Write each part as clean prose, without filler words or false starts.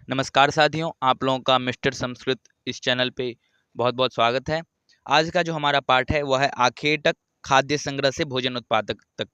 नमस्कार साथियों, आप लोगों का मिस्टर संस्कृत इस चैनल पे बहुत बहुत स्वागत है। आज का जो हमारा पाठ है वह है आखेटक खाद्य संग्रह से भोजन उत्पादक तक।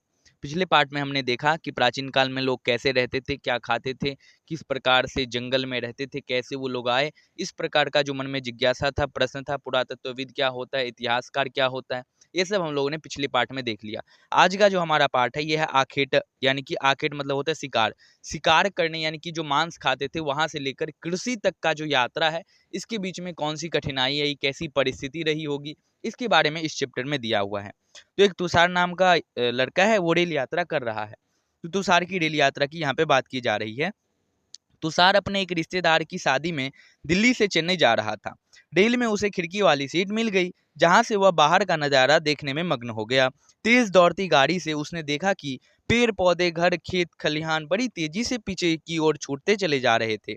पिछले पार्ट में हमने देखा कि प्राचीन काल में लोग कैसे रहते थे, क्या खाते थे, किस प्रकार से जंगल में रहते थे, कैसे वो लोग आए। इस प्रकार का जो मन में जिज्ञासा था, प्रश्न था, पुरातत्वविद क्या होता है, इतिहासकार क्या होता है, ये सब हम लोगों ने पिछले पार्ट में देख लिया। आज का जो हमारा पाठ है यह है आखेट, यानी कि आखेट मतलब होता है शिकार। शिकार करने यानी कि जो मांस खाते थे वहां से लेकर कृषि तक का जो यात्रा है, इसके बीच में कौन सी कठिनाई आई, कैसी परिस्थिति रही होगी, इसके बारे में इस चैप्टर में दिया हुआ है। तो एक तुषार नाम का लड़का है, वो रेल यात्रा कर रहा है। तो तुषार की रेल यात्रा की यहाँ पे बात की जा रही है। तुषार अपने एक रिश्तेदार की शादी में दिल्ली से चेन्नई जा रहा था। रेल में उसे खिड़की वाली सीट मिल गई, जहां से वह बाहर का नजारा देखने में मग्न हो गया। तेज दौड़ती गाड़ी से उसने देखा कि पेड़ पौधे, घर, खेत, खलिहान बड़ी तेजी से पीछे की ओर छूटते चले जा रहे थे।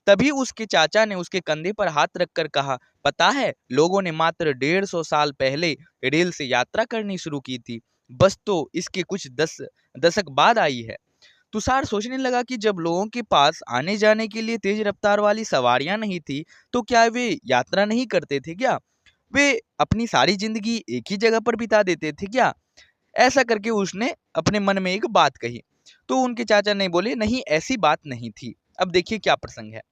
तभी उसके चाचा ने उसके कंधे पर हाथ रखकर कहा, पता है, लोगों ने मात्र 150 साल पहले रेल से यात्रा करनी शुरू की थी। बस तो इसके कुछ दशक बाद आई है। तुषार सोचने लगा कि जब लोगों के पास आने जाने के लिए तेज रफ्तार वाली सवारियां नहीं थी, तो क्या वे यात्रा नहीं करते थे क्या? वे अपनी सारी जिंदगी एक ही जगह पर बिता देते थे क्या? ऐसा करके उसने अपने मन में एक बात कही। तो उनके चाचा ने बोले, नहीं, ऐसी बात नहीं थी। अब देखिए क्या प्रसंग है।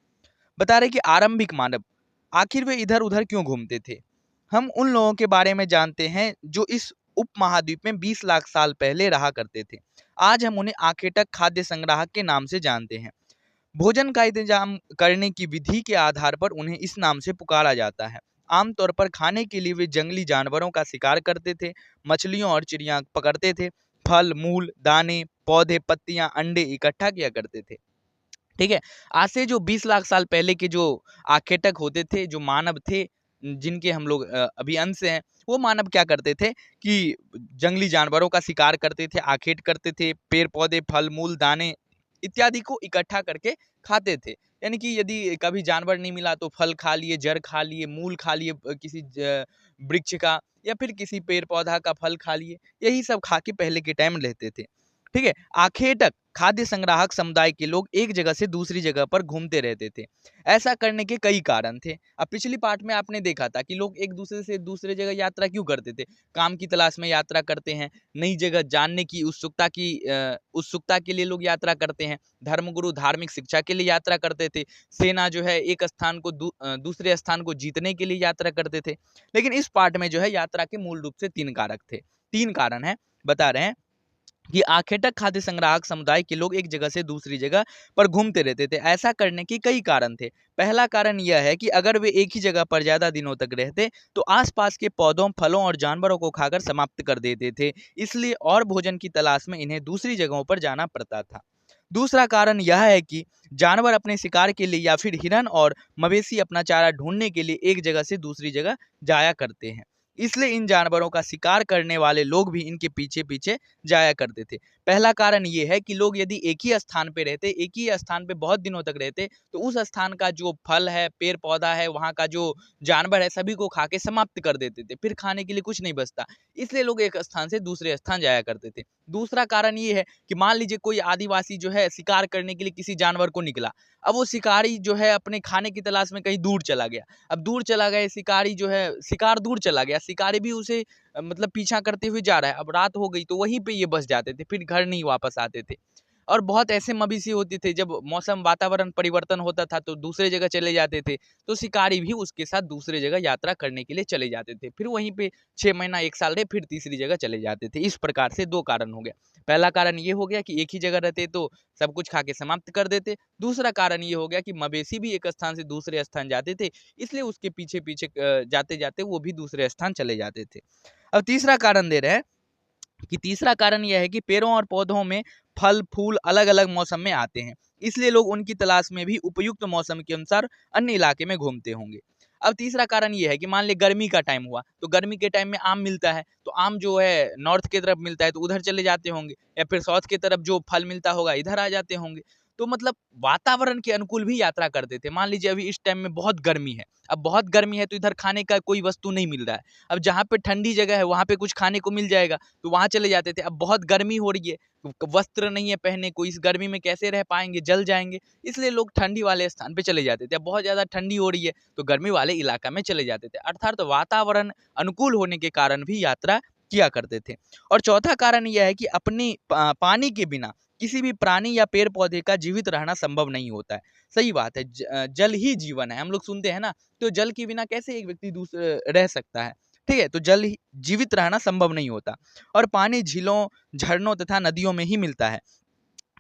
बता रहे कि आरंभिक मानव, आखिर वे इधर उधर क्यों घूमते थे। हम उन लोगों के बारे में जानते हैं जो इस उपमहाद्वीप में 20 लाख साल पहले रहा करते थे। आज हम उन्हें आखेटक खाद्य संग्राहक के नाम से जानते हैं। भोजन का इंतजाम करने की विधि के आधार पर उन्हें इस नाम से पुकारा जाता है। आमतौर पर खाने के लिए वे जंगली जानवरों का शिकार करते थे, मछलियों और चिड़िया पकड़ते थे, फल, मूल, दाने, पौधे, पत्तियां, अंडे इकट्ठा किया करते थे। ठीक है। आज से जो 20 लाख साल पहले के जो आखेटक होते थे, जो मानव थे, जिनके हम लोग अभी अंश हैं, वो मानव क्या करते थे कि जंगली जानवरों का शिकार करते थे, आखेट करते थे, पेड़ पौधे, फल मूल, दाने इत्यादि को इकट्ठा करके खाते थे। यानी कि यदि कभी जानवर नहीं मिला तो फल खा लिए, जड़ खा लिए, मूल खा लिए, किसी वृक्ष का या फिर किसी पेड़ पौधा का फल खा लिए, यही सब खा के पहले के टाइम रहते थे। ठीक है। आखेटक खाद्य संग्राहक समुदाय के लोग एक जगह से दूसरी जगह पर घूमते रहते थे। ऐसा करने के कई कारण थे। अब पिछली पार्ट में आपने देखा था कि लोग एक दूसरे से दूसरे जगह यात्रा क्यों करते थे। काम की तलाश में यात्रा करते हैं, नई जगह जानने की उत्सुकता के लिए लोग यात्रा करते हैं, धर्मगुरु धार्मिक शिक्षा के लिए यात्रा करते थे, सेना जो है एक स्थान को दूसरे स्थान को जीतने के लिए यात्रा करते थे। लेकिन इस पार्ट में जो है यात्रा के मूल रूप से 3 कारक थे। 3 कारण है, बता रहे हैं कि आखेटक खाद्य संग्राहक समुदाय के लोग एक जगह से दूसरी जगह पर घूमते रहते थे। ऐसा करने के कई कारण थे। पहला कारण यह है कि अगर वे एक ही जगह पर ज्यादा दिनों तक रहते तो आसपास के पौधों, फलों और जानवरों को खाकर समाप्त कर देते थे, इसलिए और भोजन की तलाश में इन्हें दूसरी जगहों पर जाना पड़ता था। दूसरा कारण यह है कि जानवर अपने शिकार के लिए या फिर हिरन और मवेशी अपना चारा ढूंढने के लिए एक जगह से दूसरी जगह जाया करते हैं, इसलिए इन जानवरों का शिकार करने वाले लोग भी इनके पीछे पीछे जाया करते थे। पहला कारण ये है कि लोग यदि एक ही स्थान पे रहते, एक ही स्थान पे बहुत दिनों तक रहते, तो उस स्थान का जो फल है, पेड़ पौधा है, वहाँ का जो जानवर है, सभी को खा के समाप्त कर देते थे, फिर खाने के लिए कुछ नहीं बचता। इसलिए लोग एक स्थान से दूसरे स्थान जाया करते थे। दूसरा कारण ये है कि मान लीजिए कोई आदिवासी जो है शिकार करने के लिए किसी जानवर को निकला, अब वो शिकारी जो है अपने खाने की तलाश में कहीं दूर चला गया। अब दूर चला गया शिकारी जो है, शिकार दूर चला गया, शिकारी भी उसे मतलब पीछा करते हुए जा रहा है। अब रात हो गई तो वहीं पे ये बस जाते थे, फिर घर नहीं वापस आते थे। और बहुत ऐसे मवेशी होते थे, जब मौसम वातावरण परिवर्तन होता था तो दूसरे जगह चले जाते थे, तो शिकारी भी उसके साथ दूसरे जगह यात्रा करने के लिए चले जाते थे, फिर वहीं पे 6 महीना 1 साल रहे, फिर तीसरी जगह चले जाते थे। इस प्रकार से 2 कारण हो गया। पहला कारण ये हो गया कि एक ही जगह रहते तो सब कुछ खा के समाप्त कर देते। दूसरा कारण ये हो गया कि मवेशी भी एक स्थान से दूसरे स्थान जाते थे, इसलिए उसके पीछे पीछे जाते जाते वो भी दूसरे स्थान चले जाते थे। अब तीसरा कारण दे रहे हैं कि तीसरा कारण यह है कि पेड़ों और पौधों में फल फूल अलग अलग मौसम में आते हैं, इसलिए लोग उनकी तलाश में भी उपयुक्त मौसम के अनुसार अन्य इलाके में घूमते होंगे। अब तीसरा कारण यह है कि मान ले गर्मी का टाइम हुआ, तो गर्मी के टाइम में आम मिलता है, तो आम जो है नॉर्थ की तरफ मिलता है तो उधर चले जाते होंगे, या फिर साउथ की तरफ जो फल मिलता होगा इधर आ जाते होंगे। तो मतलब वातावरण के अनुकूल भी यात्रा करते थे। मान लीजिए अभी इस टाइम में बहुत गर्मी है, अब बहुत गर्मी है तो इधर खाने का कोई वस्तु नहीं मिल रहा है। अब जहाँ पे ठंडी जगह है वहाँ पे कुछ खाने को मिल जाएगा तो वहाँ चले जाते थे। अब बहुत गर्मी हो रही है, वस्त्र नहीं है पहनने को, इस गर्मी में कैसे रह पाएंगे, जल जाएंगे, इसलिए लोग ठंडी वाले स्थान पे चले जाते थे। अब बहुत ज़्यादा ठंडी हो रही है तो गर्मी वाले इलाका में चले जाते थे, अर्थात तो वातावरण अनुकूल होने के कारण भी यात्रा किया करते थे। और चौथा कारण यह है कि अपनी पानी के बिना किसी भी प्राणी या पेड़ पौधे का जीवित रहना संभव नहीं होता है। सही बात है, जल ही जीवन है, हम लोग सुनते हैं ना, तो जल के बिना कैसे एक व्यक्ति रह सकता है। ठीक है, तो जल ही जीवित रहना संभव नहीं होता। और पानी झीलों, झरनों तथा नदियों में ही मिलता है।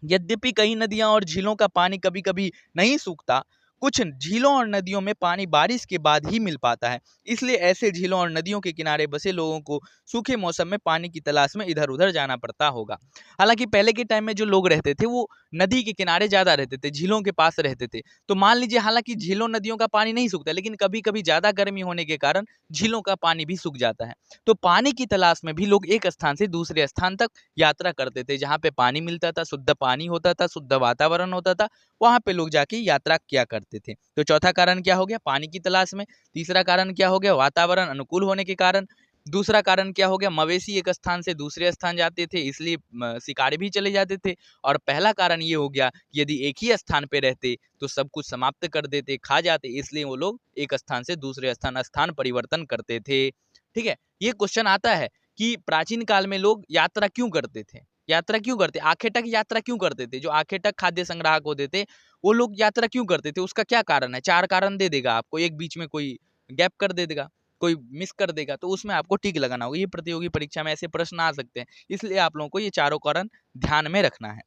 यद्यपि कई नदियां और झीलों का पानी कभी कभी नहीं सूखता, कुछ झीलों और नदियों में पानी बारिश के बाद ही मिल पाता है। इसलिए ऐसे झीलों और नदियों के किनारे बसे लोगों को सूखे मौसम में पानी की तलाश में इधर उधर जाना पड़ता होगा। हालांकि पहले के टाइम में जो लोग रहते थे वो नदी के किनारे ज्यादा रहते थे, झीलों के पास रहते थे। तो मान लीजिए हालांकि झीलों नदियों का पानी नहीं सूखता, लेकिन कभी कभी ज्यादा गर्मी होने के कारण झीलों का पानी भी सूख जाता है। तो पानी की तलाश में भी लोग एक स्थान से दूसरे स्थान तक यात्रा करते थे। जहाँ पे पानी मिलता था, शुद्ध पानी होता था, शुद्ध वातावरण होता था, वहां पे लोग जाके यात्रा किया करते थे। तो चौथा कारण क्या हो गया, पानी की तलाश में। तीसरा कारण क्या हो गया, वातावरण अनुकूल होने के कारण। दूसरा कारण क्या हो गया, मवेशी एक स्थान से दूसरे स्थान जाते थे, इसलिए शिकारी भी चले जाते थे। और पहला कारण ये हो गया कि यदि एक ही स्थान पे रहते तो सब कुछ समाप्त कर देते, खा जाते, इसलिए वो लोग एक स्थान से दूसरे स्थान स्थान परिवर्तन करते थे। ठीक है, ये क्वेश्चन आता है कि प्राचीन काल में लोग यात्रा क्यों करते थे, यात्रा क्यों करते, आखेटक यात्रा क्यों करते थे। जो आखेटक खाद्य संग्राहक होते थे वो लोग यात्रा क्यों करते थे, उसका क्या कारण है। 4 कारण दे देगा आपको, एक बीच में कोई गैप कर दे देगा, कोई मिस कर देगा, तो उसमें आपको टिक लगाना होगा। ये प्रतियोगी परीक्षा में ऐसे प्रश्न आ सकते हैं, इसलिए आप लोगों को ये चारों कारण ध्यान में रखना है।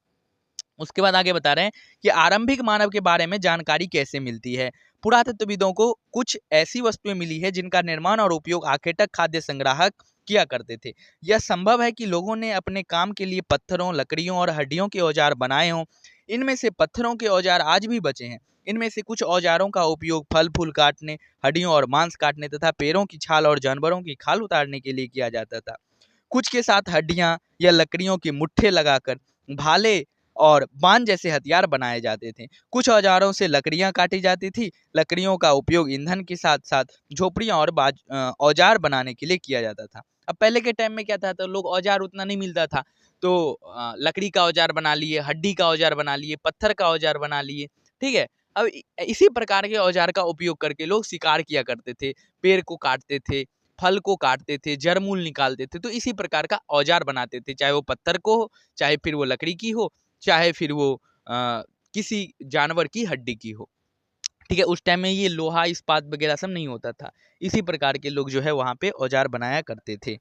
उसके बाद आगे बता रहे हैं कि आरंभिक मानव के बारे में जानकारी कैसे मिलती है। पुरातत्वविदों को कुछ ऐसी वस्तुएं मिली है जिनका निर्माण और उपयोग आखेटक खाद्य संग्राहक किया करते थे। यह संभव है कि लोगों ने अपने काम के लिए पत्थरों, लकड़ियों और हड्डियों के औजार बनाए हों। इनमें से पत्थरों के औजार आज भी बचे हैं। इनमें से कुछ औजारों का उपयोग फल फूल काटने, हड्डियों और मांस काटने तथा पैरों की छाल और जानवरों की खाल उतारने के लिए किया जाता था। कुछ के साथ हड्डियां या लकड़ियों के मुट्ठे लगाकर भाले और बाण जैसे हथियार बनाए जाते थे। कुछ औजारों से लकड़ियां काटी जाती थी। लकड़ियों का उपयोग ईंधन के साथ साथ झोपड़ियां और औजार बनाने के लिए किया जाता था। अब पहले के टाइम में क्या था, तो लोग औजार उतना नहीं मिलता था, तो लकड़ी का औजार बना लिए, हड्डी का औजार बना लिए, पत्थर का औजार बना लिए। ठीक है, अब इसी प्रकार के औजार का उपयोग करके लोग शिकार किया करते थे, पेड़ को काटते थे, फल को काटते थे, जड़ मूल निकालते थे, तो इसी प्रकार का औजार बनाते थे, चाहे वो पत्थर को हो, चाहे फिर वो लकड़ी की हो, चाहे फिर वो किसी जानवर की हड्डी की हो। ठीक है, उस टाइम में ये लोहा इस्पात वगैरह सब नहीं होता था, इसी प्रकार के लोग जो है वहाँ पे औजार बनाया करते थे।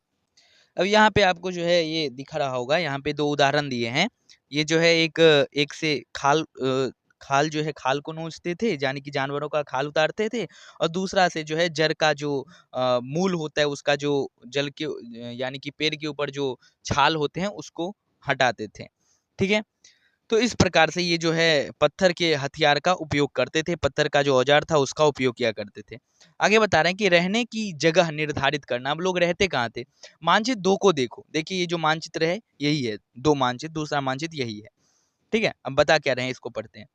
अब यहाँ पे आपको जो है ये दिख रहा होगा, यहाँ पे 2 उदाहरण दिए हैं। ये जो है एक एक से खाल जो है, खाल को नोचते थे, यानी कि जानवरों का खाल उतारते थे, और दूसरा से जो है जड़ का जो मूल होता है, उसका जो जल के यानी कि पेड़ के ऊपर जो छाल होते हैं उसको हटाते थे। ठीक है, तो इस प्रकार से ये जो है पत्थर के हथियार का उपयोग करते थे, पत्थर का जो औजार था उसका उपयोग किया करते थे। आगे बता रहे हैं कि रहने की जगह निर्धारित करना। अब लोग रहते कहाँ थे, मानचित्र 2 को देखो, देखिए ये जो मानचित्र है यही है, 2 मानचित्र, दूसरा मानचित्र यही है। ठीक है, अब बता क्या रहे हैं, इसको पढ़ते हैं।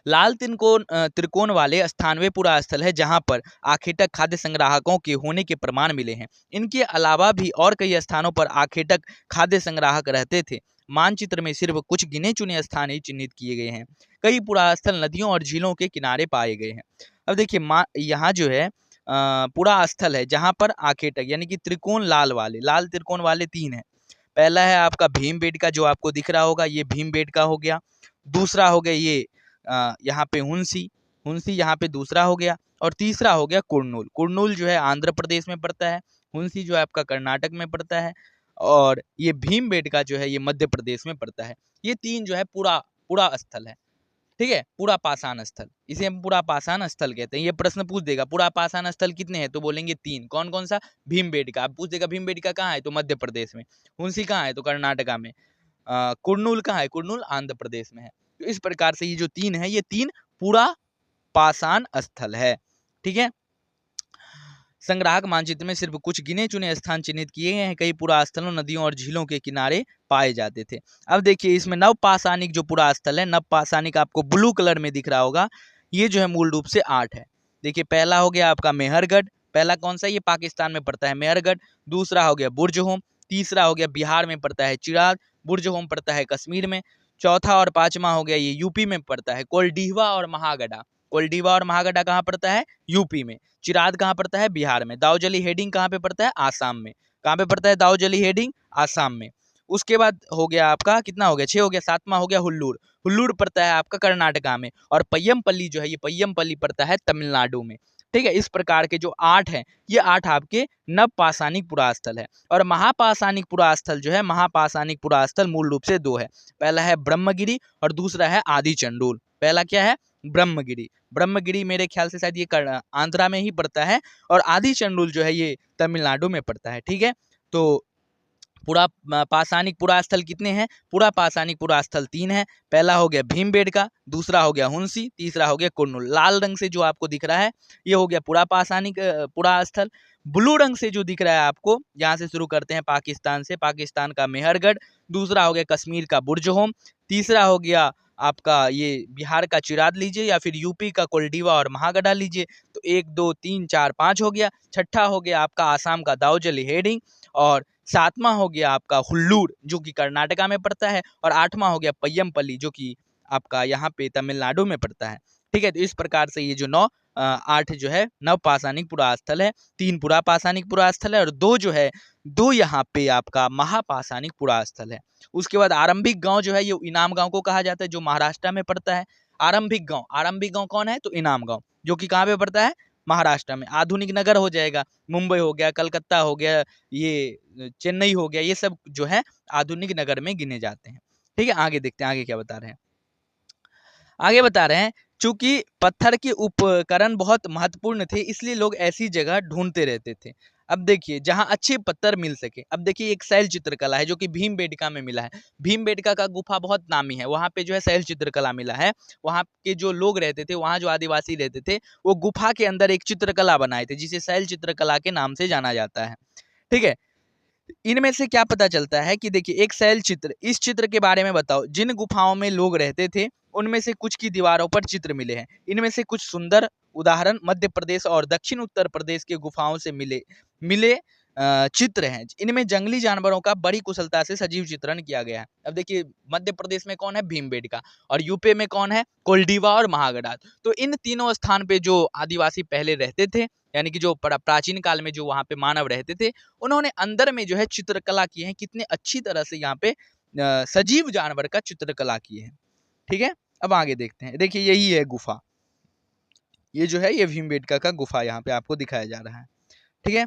लाल त्रिकोण वाले स्थान वे पुरा स्थल है जहां पर आखेटक खाद्य संग्राहकों के होने के प्रमाण मिले हैं। इनके अलावा भी और कई स्थानों पर आखेटक खाद्य संग्राहक रहते थे। मानचित्र में सिर्फ कुछ गिने चुने स्थान ही चिन्हित किए गए हैं। कई पुरास्थल नदियों और झीलों के किनारे पाए गए हैं। अब देखिए यहाँ जो है पुरा स्थल है जहां पर आखेटक यानी कि त्रिकोण लाल त्रिकोण वाले 3 है। पहला है आपका भीमबेटका जो आपको दिख रहा होगा, ये भीमबेटका हो गया। दूसरा हो गया ये यहाँ पे हुंसी यहाँ पे दूसरा हो गया। और तीसरा हो गया कुर्नूल। कुर्नूल जो है आंध्र प्रदेश में पड़ता है, हुंसी जो है आपका कर्नाटक में पड़ता है, और ये भीमबेटका जो है ये मध्य प्रदेश में पड़ता है। ये 3 जो है पूरा स्थल है। ठीक है, पूरा पाषाण स्थल, इसे हम पूरा पाषाण स्थल कहते हैं। ये प्रश्न पूछ देगा पूरा पाषाण स्थल कितने हैं, तो बोलेंगे 3। कौन कौन सा, भीमबेटका। अब पूछ देगा भीमबेटका कहाँ है, तो मध्य प्रदेश में। हुंसी कहाँ है, तो कर्नाटका में। कुर्नूल कहाँ है, कुर्नूल आंध्र प्रदेश में है। तो इस प्रकार से ये जो 3 है, ये 3 पूरा पाषाण स्थल है। ठीक है, संग्राहक मानचित्र में सिर्फ कुछ गिने चुने स्थान चिन्हित किए गए हैं, कई पुरास्थलों, नदियों और झीलों के किनारे पाए जाते थे। अब देखिए इसमें नवपाषाणिक जो पुरास्थल है, नवपाषाणिक आपको ब्लू कलर में दिख रहा होगा, ये जो है मूल रूप से 8 है। देखिए पहला हो गया आपका मेहरगढ़, पहला कौन सा, ये पाकिस्तान में पड़ता है मेहरगढ़। दूसरा हो गया बुर्जहोम, तीसरा हो गया बिहार में पड़ता है चिराग, बुर्जहोम पड़ता है कश्मीर में। चौथा और पांचवा हो गया ये यूपी में पड़ता है कोल्डीहवा और महागढ़ा। कोल्डीवा और महागढ़ा कहाँ पड़ता है, यूपी में। चिराद कहाँ पड़ता है, बिहार में। दाऊजली हेडिंग कहाँ पे पड़ता है, आसाम में। कहाँ पे पड़ता है दाऊजली हेडिंग, आसाम में। उसके बाद हो गया आपका कितना हो गया, 6 हो गया। सातवां हो गया हुल्लूर, हुल्लूर पड़ता है आपका कर्नाटका में। और पय्यमपल्ली जो है, ये पय्यमपल्ली पड़ता है तमिलनाडु में। ठीक है, इस प्रकार के जो 8 हैं, ये 8 आपके नवपाषाणिक पुरास्थल है। और महापाषाणिक पुरास्थल जो है, महापाषाणिक पुरास्थल मूल रूप से 2 है। पहला है ब्रह्मगिरी और दूसरा है आदि चंडोल। पहला क्या है, ब्रह्मगिरी। ब्रह्मगिरी मेरे ख्याल से शायद ये आंध्रा में ही पड़ता है, और आदि चंडोल जो है ये तमिलनाडु में पड़ता है। ठीक है, तो पूरा पाषाणिक पुरास्थल कितने हैं, पूरा पाषाणिक पुरास्थल 3 है। पहला हो गया भीमबेटका, दूसरा हो गया हुंसी, तीसरा हो गया कुर्नूल। लाल रंग से जो आपको दिख रहा है ये हो गया पूरा पाषाणिक पुरास्थल। ब्लू रंग से जो दिख रहा है आपको, यहाँ से शुरू करते हैं पाकिस्तान से, पाकिस्तान का मेहरगढ़। दूसरा हो गया कश्मीर का बुर्जहोम। तीसरा हो गया आपका ये बिहार का चिराद लीजिए, या फिर यूपी का कोल्डीवा और महागढ़ा लीजिए। तो 1 2 3 4 5 हो गया। छठा हो गया आपका आसाम का दाऊजली हेडिंग, और सातवां हो गया आपका हुल्लूर जो कि कर्नाटका में पड़ता है, और आठवां हो गया पय्यमपल्ली जो कि आपका यहाँ पे तमिलनाडु में पड़ता है। ठीक है, तो इस प्रकार से ये जो 8 जो है नवपाषाणिक पुरास्थल है, 3 पुरापाषाणिक पुरास्थल है, और 2 जो है 2 यहाँ पे आपका महापाषाणिक पुरास्थल है। उसके बाद आरंभिक गांव जो है, ये इनाम गांव को कहा जाता है, जो महाराष्ट्र में पड़ता है। आरंभिक गांव कौन है, तो इनाम गांव, जो कि कहाँ पे पड़ता है, महाराष्ट्र में। आधुनिक नगर हो जाएगा, मुंबई हो गया, कलकत्ता हो गया, ये चेन्नई हो गया, ये सब जो है आधुनिक नगर में गिने जाते हैं। ठीक है, आगे देखते हैं आगे क्या बता रहे हैं। आगे बता रहे हैं, चूंकि पत्थर के उपकरण बहुत महत्वपूर्ण थे, इसलिए लोग ऐसी जगह ढूंढते रहते थे। अब देखिए जहां अच्छे पत्थर मिल सके। अब देखिए एक शैल चित्रकला है जो कि भीमबेटका में मिला है। भीमबेटका का गुफा बहुत नामी है, वहां पे जो है शैल चित्रकला मिला है। वहां के जो लोग रहते थे, वहां जो आदिवासी रहते थे, वो गुफा के अंदर एक चित्रकला बनाए थे, जिसे शैल चित्रकला के नाम से जाना जाता है। ठीक है, इनमें से क्या पता चलता है कि देखिए एक शैल चित्र, इस चित्र के बारे में बताओ। जिन गुफाओं में लोग रहते थे उनमें से कुछ की दीवारों पर चित्र मिले हैं। इनमें से कुछ सुंदर उदाहरण मध्य प्रदेश और दक्षिण उत्तर प्रदेश के गुफाओं से मिले मिले चित्र हैं। इनमें जंगली जानवरों का बड़ी कुशलता से सजीव चित्रण किया गया है। अब देखिए मध्य प्रदेश में कौन है, भीमबेटका, और यूपी में कौन है, कोल्डीवा और महागढ़। तो इन तीनों स्थान पे जो आदिवासी पहले रहते थे, यानी कि जो प्राचीन काल में जो वहाँ पे मानव रहते थे, उन्होंने अंदर में जो है चित्रकला की है। कितने अच्छी तरह से यहाँ पे सजीव जानवर का चित्रकला की है। ठीक है, अब आगे देखते हैं। देखिए यही है गुफा, ये जो है ये भीमबेटका का गुफा यहाँ पे आपको दिखाया जा रहा है। ठीक है,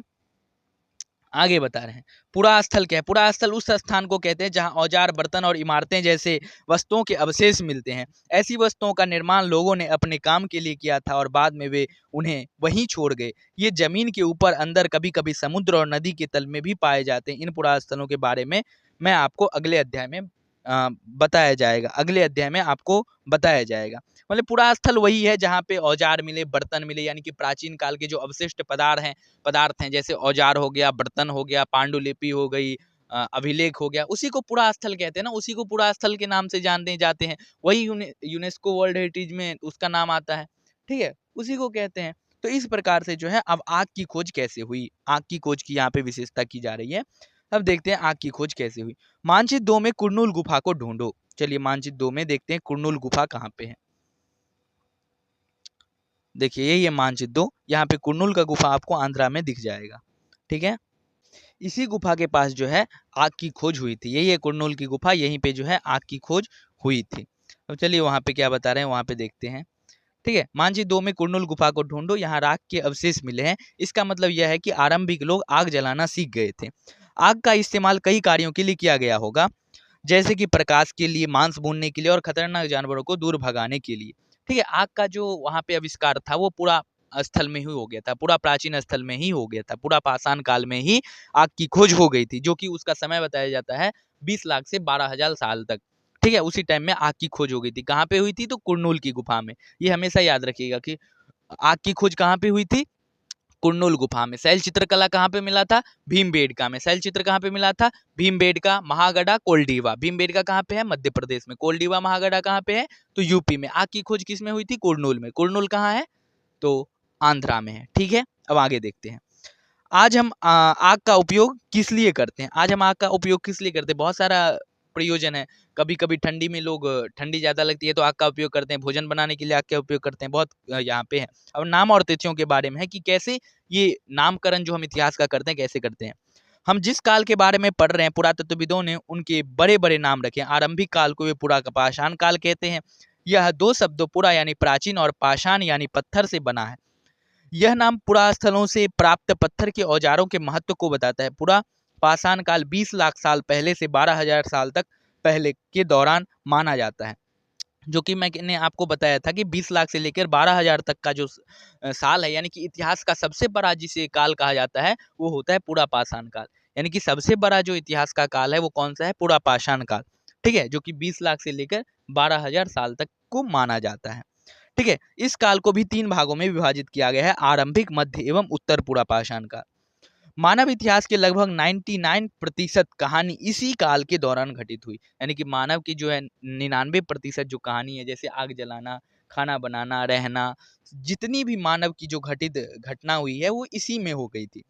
आगे बता रहे हैं पुरास्थल क्या है। पुरास्थल उस स्थान को कहते हैं जहां औजार, बर्तन और इमारतें जैसे वस्तुओं के अवशेष मिलते हैं। ऐसी वस्तुओं का निर्माण लोगों ने अपने काम के लिए किया था और बाद में वे उन्हें वहीं छोड़ गए। ये जमीन के ऊपर, अंदर, कभी कभी समुद्र और नदी के तल में भी पाए जाते हैं। इन पुरास्थलों के बारे में मैं आपको अगले अध्याय में बताया जाएगा, अगले अध्याय में आपको बताया जाएगा। मतलब पुरास्थल वही है जहाँ पे औजार मिले, बर्तन मिले, यानी कि प्राचीन काल के जो अवशिष्ट पदार्थ हैं, जैसे औजार हो गया, बर्तन हो गया, पांडुलिपि हो गई, अभिलेख हो गया, उसी को पुरास्थल कहते हैं ना, उसी को पुरास्थल के नाम से जानते जाते हैं। वही यूनेस्को वर्ल्ड हेरिटेज में उसका नाम आता है। ठीक है, उसी को कहते हैं। तो इस प्रकार से जो है अब आग की खोज कैसे हुई, आग की खोज की यहाँ पे विशेषता की जा रही है। अब देखते हैं आग की खोज कैसे हुई। मानचित्र 2 में कुर्नूल गुफा को ढूंढो। चलिए मानचित्र 2 में देखते हैं कुर्नूल गुफा कहाँ पे है। देखिए यही है मानचित्र 2, यहाँ पे कुर्नूल का गुफा आपको आंध्रा में दिख जाएगा। ठीक है, इसी गुफा के पास जो है आग की खोज हुई थी। यही है कुर्नूल की गुफा, यहीं पे जो है आग की खोज हुई थी। तो चलिए वहाँ पे क्या बता रहे हैं, वहाँ पे देखते हैं। ठीक है, मानचित्र 2 में कुर्नूल गुफा को ढूंढो, यहाँ राख के अवशेष मिले हैं। इसका मतलब यह है कि आरंभिक लोग आग जलाना सीख गए थे। आग का इस्तेमाल कई कार्यों के लिए किया गया होगा, जैसे कि प्रकाश के लिए, मांस भूनने के लिए और खतरनाक जानवरों को दूर भगाने के लिए। ठीक है, आग का जो वहाँ पे आविष्कार था वो पूरा स्थल में ही हो गया था, पूरा प्राचीन स्थल में ही हो गया था, पूरा पाषाण काल में ही आग की खोज हो गई थी, जो कि उसका समय बताया जाता है 20 लाख से 12,000 साल तक। ठीक है, उसी टाइम में आग की खोज हो गई थी। कहाँ पे हुई थी, तो कुर्नूल की गुफा में। ये हमेशा याद रखिएगा कि आग की खोज कहाँ पे हुई थी, कुरनूल गुफा में। शैल चित्रकला कहाँ पे मिला था? भीमबेडका में। शैल चित्र कहाँ पे मिला था? भीमबेडका, महागढ़ा, कोलडीवा। भीमबेडका कहाँ पे है? मध्य प्रदेश में। कोलडीवा महागढ़ा कहाँ पे है? तो यूपी में। आग की खोज किस में हुई थी? कुरनूल में। कुरनूल कहाँ है? तो आंध्रा में है। ठीक है, अब आगे देखते हैं। आज हम आग का उपयोग किस लिए करते हैं? आज हम आग का उपयोग किस लिए करते हैं? बहुत सारा प्रयोजन है। कभी कभी ठंडी में लोग, ठंडी ज़्यादा लगती है तो आग का उपयोग करते हैं। भोजन बनाने के लिए आग का उपयोग करते हैं। बहुत यहाँ पे है। अब नाम और तिथियों के बारे में है कि कैसे ये नामकरण जो हम इतिहास का करते हैं कैसे करते हैं। हम जिस काल के बारे में पढ़ रहे हैं, पुरातत्वविदों ने उनके बड़े बड़े नाम रखे हैं। आरंभिक काल को वे पुरा का पाषाण काल कहते हैं। यह दो शब्दों पुरा यानी प्राचीन और पाषाण यानी पत्थर से बना है। यह नाम पुरास्थलों से प्राप्त पत्थर के औजारों के महत्व को बताता है। पुरा पाषाण काल 20 लाख साल पहले से 12,000 साल तक पहले के दौरान माना जाता है। जो कि मैंने आपको बताया था कि 20 लाख से लेकर 12,000 तक का जो साल है, यानी कि इतिहास का सबसे बड़ा जिसे काल कहा जाता है वो होता है पुरा पाषाण काल। यानी कि सबसे बड़ा जो इतिहास का काल है वो कौन सा है? पुरा पाषाण काल। ठीक है, जो कि 20 लाख से लेकर 12,000 साल तक को माना जाता है। ठीक है, इस काल को भी 3 भागों में विभाजित किया गया है: आरंभिक, मध्य एवं उत्तर पुरा पाषाण काल। मानव इतिहास के लगभग 99% कहानी इसी काल के दौरान घटित हुई। यानी कि मानव की जो है 99% जो कहानी है, जैसे आग जलाना, खाना बनाना, रहना, जितनी भी मानव की जो घटित घटना हुई है वो इसी में हो गई थी।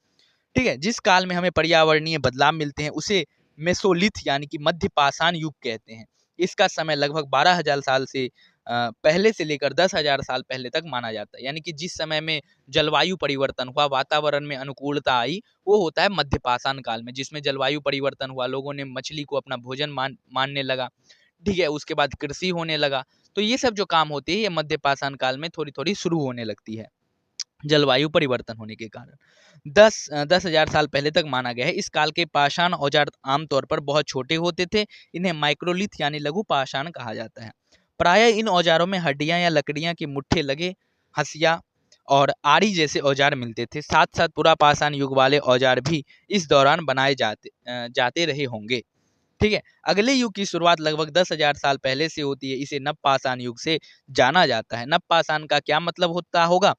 ठीक है, जिस काल में हमें पर्यावरणीय बदलाव मिलते हैं उसे मेसोलिथ यानी कि मध्य पाषाण युग कहते हैं। इसका समय लगभग 12,000 साल से पहले से लेकर 10,000 साल पहले तक माना जाता है। यानी कि जिस समय में जलवायु परिवर्तन हुआ, वातावरण में अनुकूलता आई, वो होता है मध्य पाषाण काल में, जिसमें जलवायु परिवर्तन हुआ, लोगों ने मछली को अपना भोजन मानने लगा। ठीक है, उसके बाद कृषि होने लगा। तो ये सब जो काम होते हैं ये मध्य पाषाण काल में थोड़ी थोड़ी शुरू होने लगती है, जलवायु परिवर्तन होने के कारण। 10,000 साल पहले तक माना गया है। इस काल के पाषाण औजार आमतौर पर बहुत छोटे होते थे। इन्हें माइक्रोलिथ यानी लघु पाषाण कहा जाता है। प्रायः इन औजारों में हड्डियां या लकड़ियां के मुट्ठे लगे हंसिया और आरी जैसे औजार मिलते थे। साथ साथ पुरा पाषाण युग वाले औजार भी इस दौरान बनाए जाते रहे होंगे। ठीक है, अगले युग की शुरुआत लगभग 10,000 साल पहले से होती है। इसे नवपाषाण युग से जाना जाता है। नवपाषाण का क्या मतलब होता होगा?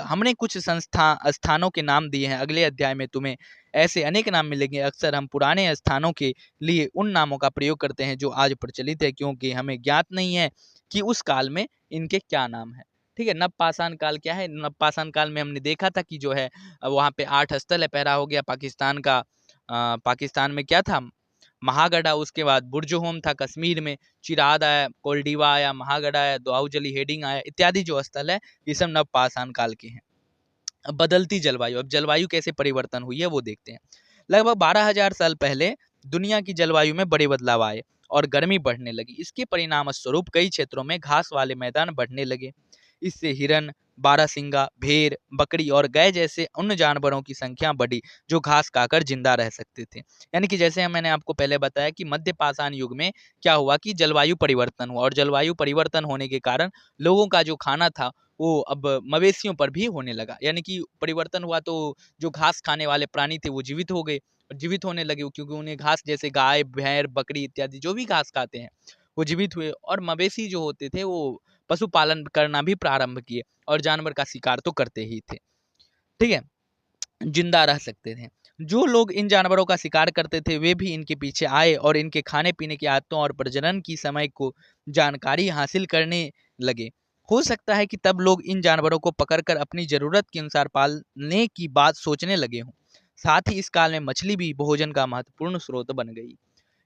हमने कुछ स्थानों के नाम दिए हैं। अगले अध्याय में तुम्हें ऐसे अनेक नाम मिलेंगे। अक्सर हम पुराने स्थानों के लिए उन नामों का प्रयोग करते हैं जो आज प्रचलित है, क्योंकि हमें ज्ञात नहीं है कि उस काल में इनके क्या नाम है। ठीक है, नवपाषाण काल क्या है? नवपाषाण काल में हमने देखा था कि जो है वहाँ पे 8 स्थल है। पहला हो गया पाकिस्तान का, पाकिस्तान में क्या था? महागढ़ा। उसके बाद बुर्जहोम था कश्मीर में, चिराद आया, कोल्डीवा आया, महागढ़ा आया, दोआउजली हेडिंग आया, इत्यादि जो स्थल है ये सब नवपाषाण काल के हैं। अब बदलती जलवायु, अब जलवायु कैसे परिवर्तन हुई है वो देखते हैं। लगभग 12,000 साल पहले दुनिया की जलवायु में बड़े बदलाव आए और गर्मी बढ़ने लगी। इसके परिणाम स्वरूप कई क्षेत्रों में घास वाले मैदान बढ़ने लगे। इससे हिरन, बारहसिंगा, भेड़, बकरी और गाय जैसे अन्य जानवरों की संख्या बढ़ी जो घास खाकर जिंदा रह सकते थे। यानी कि जैसे मैंने आपको पहले बताया कि मध्य पाषाण युग में क्या हुआ कि जलवायु परिवर्तन हुआ, और जलवायु परिवर्तन होने के कारण लोगों का जो खाना था वो अब मवेशियों पर भी होने लगा। यानी कि परिवर्तन हुआ तो जो घास खाने वाले प्राणी थे वो जीवित हो गए, जीवित होने लगे, क्योंकि उन्हें घास, जैसे गाय, भेड़, बकरी इत्यादि जो भी घास खाते हैं वो जीवित हुए। और मवेशी जो होते थे वो पशुपालन करना भी प्रारंभ किए और जानवर का शिकार तो करते ही थे। ठीक है, जिंदा रह सकते थे। जो लोग इन जानवरों का शिकार करते थे वे भी इनके पीछे आए और इनके खाने पीने की आदतों और प्रजनन की समय को जानकारी हासिल करने लगे। हो सकता है कि तब लोग इन जानवरों को पकड़कर अपनी जरूरत के अनुसार पालने की बात सोचने लगे हों। साथ ही इस काल में मछली भी भोजन का महत्वपूर्ण स्रोत बन गई।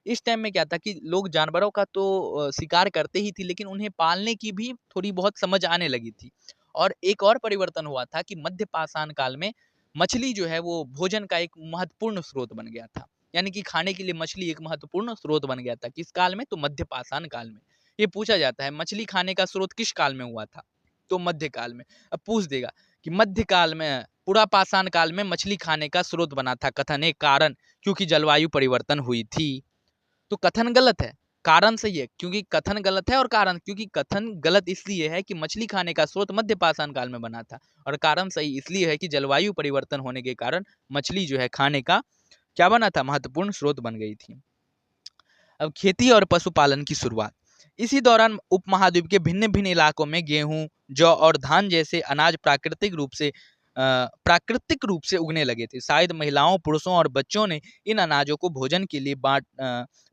इस टाइम में क्या था कि लोग जानवरों का तो शिकार करते ही थे, लेकिन उन्हें पालने की भी थोड़ी बहुत समझ आने लगी थी। और एक और परिवर्तन हुआ था कि मध्य पाषाण काल में मछली जो है वो भोजन का एक महत्वपूर्ण स्रोत बन गया था। यानी कि खाने के लिए मछली एक महत्वपूर्ण स्रोत बन गया था। किस काल में? तो मध्य पाषाण काल में। ये पूछा जाता है मछली खाने का स्रोत किस काल में हुआ था? तो मध्य काल में। अब पूछ देगा कि मध्य काल में, पुरा पाषाण काल में मछली खाने का स्रोत बना था। कथन एक, कारण क्योंकि जलवायु परिवर्तन हुई थी। तो कथन गलत है, कारण सही है। क्योंकि कथन गलत है और कारण, क्योंकि कथन गलत इसलिए है कि मछली खाने का स्रोत मध्य पाषाण काल में बना था, और कारण सही इसलिए है कि जलवायु परिवर्तन होने के कारण मछली जो है खाने का क्या बना था? महत्वपूर्ण स्रोत बन गई थी। अब खेती और पशुपालन की शुरुआत। इसी दौरान उपमहाद्वीप के भिन्न भिन्न इलाकों में गेहूं, जौ और धान जैसे अनाज प्राकृतिक रूप से प्राकृतिक रूप से उगने लगे थे। शायद महिलाओं, पुरुषों और बच्चों ने इन अनाजों को भोजन के लिए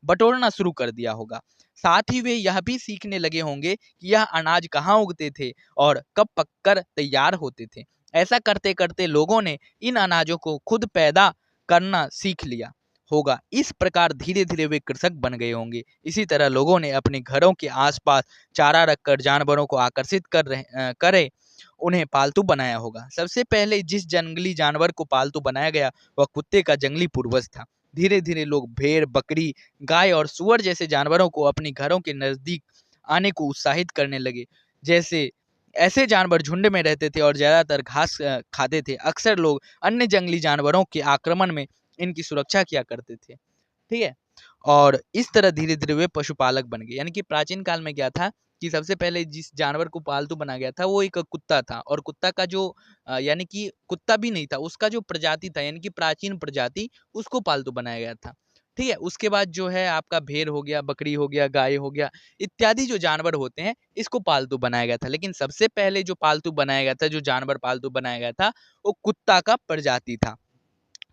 बटोरना शुरू कर दिया होगा। साथ ही वे यह भी सीखने लगे होंगे कि यह अनाज कहाँ उगते थे और कब पककर तैयार होते थे। ऐसा करते करते लोगों ने इन अनाजों को खुद पैदा करना सीख लिया होगा। इस प्रकार धीरे धीरे वे कृषक बन गए होंगे। इसी तरह लोगों ने अपने घरों के आसपास चारा रखकर जानवरों को आकर्षित करे उन्हें पालतू बनाया होगा। सबसे पहले जिस जंगली जानवर को पालतू बनाया गया वह कुत्ते का जंगली पूर्वज था। धीरे धीरे लोग भेड़, बकरी, गाय और सूअर जैसे जानवरों को अपने घरों के नजदीक आने को उत्साहित करने लगे। जैसे ऐसे जानवर झुंड में रहते थे और ज्यादातर घास खाते थे। अक्सर लोग अन्य जंगली जानवरों के आक्रमण में इनकी सुरक्षा किया करते थे। ठीक है, और इस तरह धीरे धीरे वे पशुपालक बन गए। यानी कि प्राचीन काल में क्या था कि सबसे पहले जिस जानवर को पालतू बनाया गया था वो एक कुत्ता था, और कुत्ता का जो यानी कि कुत्ता भी नहीं था, उसका जो प्रजाति था यानी कि प्राचीन प्रजाति, उसको पालतू बनाया गया था। ठीक है, उसके बाद जो है आपका भेड़ हो गया, बकरी हो गया, गाय हो गया, इत्यादि जो जानवर होते हैं इसको पालतू बनाया गया था। लेकिन सबसे पहले जो पालतू बनाया गया था, जो जानवर पालतू बनाया गया था, वो कुत्ता का प्रजाति था।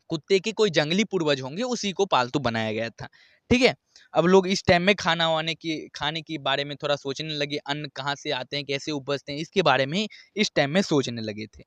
कुत्ते के कोई जंगली पूर्वज होंगे, उसी को पालतू बनाया गया था। ठीक है, अब लोग इस टाइम में खाने के बारे में थोड़ा सोचने लगे। अन्न कहाँ से आते हैं, कैसे उपजते हैं, इसके बारे में इस टाइम में सोचने लगे थे।